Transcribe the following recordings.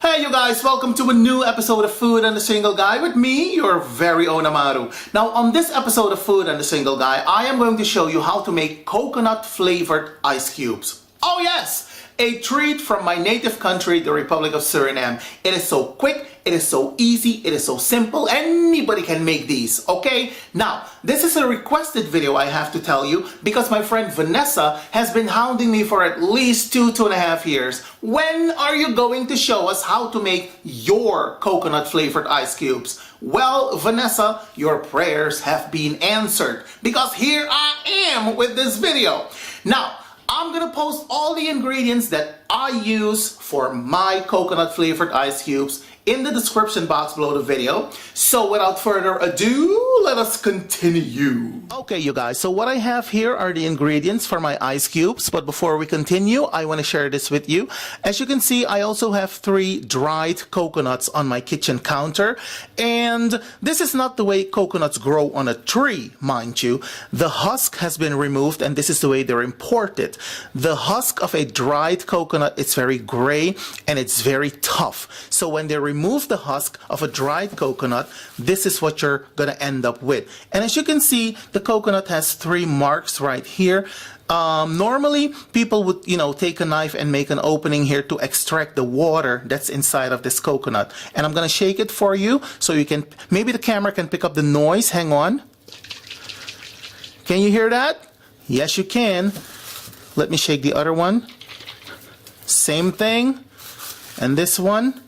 Hey you guys, welcome to a new episode of Food and the Single Guy with me, your very own AMARU. Now on this episode of Food and the Single Guy, I am going to show you how to make coconut flavored ice cubes. Oh yes! A treat from my native country, the Republic of Suriname. It is so quick, it is so easy, it is so simple, anybody can make these, okay? Now, this is a requested video, I have to tell you, because my friend Vanessa has been hounding me for at least 2.5 years. When are you going to show us how to make your coconut flavored ice cubes? Well, Vanessa, your prayers have been answered, because here I am with this video. Now, I'm gonna post all the ingredients that I use for my coconut flavored ice cubes in the description box below the video. So without further ado, let us continue. Okay you guys, so what I have here are the ingredients for my ice cubes, but before we continue, I want to share this with you. As you can see, I also have 3 dried coconuts on my kitchen counter, and this is not the way coconuts grow on a tree, mind you. The husk has been removed, and this is the way they're imported. The husk of a dried coconut, it's very gray and it's very tough. So when they remove the husk of a dried coconut, this is what you're gonna end up with. And as you can see, the coconut has 3 marks right here. Normally people would, take a knife and make an opening here to extract the water that's inside of this coconut. And I'm gonna shake it for you so you can, maybe the camera can pick up the noise. Hang on. Can you hear that? Yes, you can. Let me shake the other one. Same thing. And this one.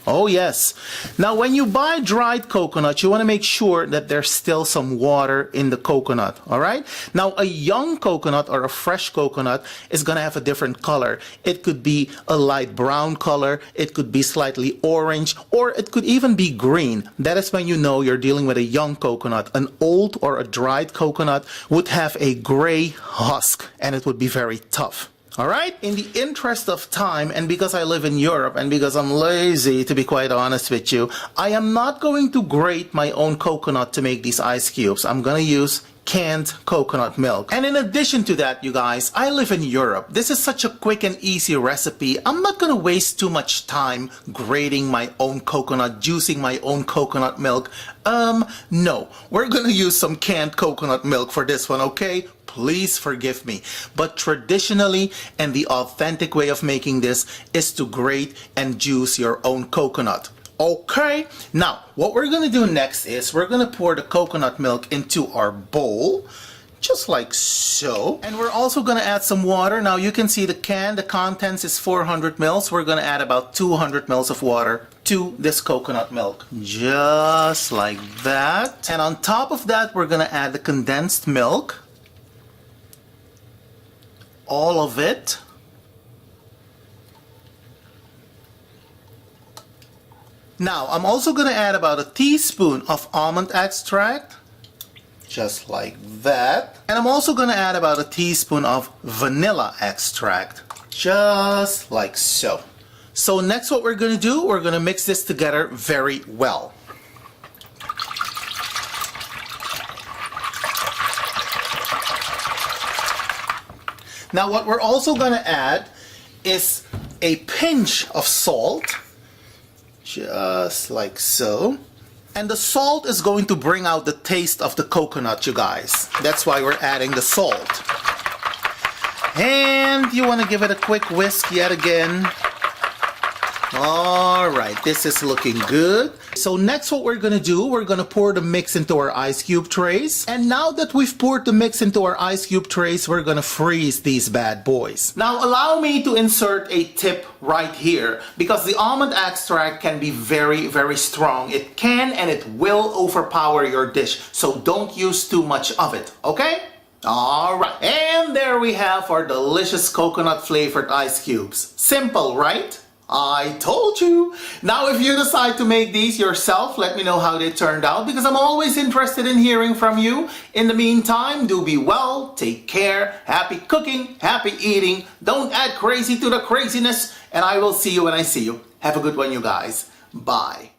Oh yes. Now when you buy dried coconut, you want to make sure that there's still some water in the coconut, alright? Now a young coconut or a fresh coconut is going to have a different color. It could be a light brown color, it could be slightly orange, or it could even be green. That is when you know you're dealing with a young coconut. An old or a dried coconut would have a gray husk and it would be very tough. Alright, in the interest of time, and because I live in Europe and because I'm lazy, to be quite honest with you, I am not going to grate my own coconut to make these ice cubes. I'm gonna use canned coconut milk. And in addition to that, you guys, I live in Europe. This is such a quick and easy recipe. I'm not gonna waste too much time grating my own coconut, juicing my own coconut milk. No, we're gonna use some canned coconut milk for this one, okay? Please forgive me. But traditionally, and the authentic way of making this is to grate and juice your own coconut. Okay, now what we're gonna do next is we're gonna pour the coconut milk into our bowl, just like so. And we're also gonna add some water. Now you can see the can, the contents is 400 mils. We're gonna add about 200 mils of water to this coconut milk, just like that. And on top of that, we're gonna add the condensed milk. All of it. Now, I'm also going to add about a teaspoon of almond extract, just like that. And I'm also going to add about a teaspoon of vanilla extract, just like so. So next what we're going to do, we're going to mix this together very well. Now what we're also going to add is a pinch of salt, just like so. And the salt is going to bring out the taste of the coconut, you guys. That's why we're adding the salt. And you want to give it a quick whisk yet again. Alright, this is looking good. So next what we're going to do, we're going to pour the mix into our ice cube trays. And now that we've poured the mix into our ice cube trays, we're going to freeze these bad boys. Now allow me to insert a tip right here, because the almond extract can be very, very strong. It can and it will overpower your dish. So don't use too much of it, okay? Alright, and there we have our delicious coconut flavored ice cubes. Simple, right? I told you. Now if you decide to make these yourself, let me know how they turned out, because I'm always interested in hearing from you. In the meantime, do be well, take care, happy cooking, happy eating, don't add crazy to the craziness, and I will see you when I see you. Have a good one, you guys. Bye.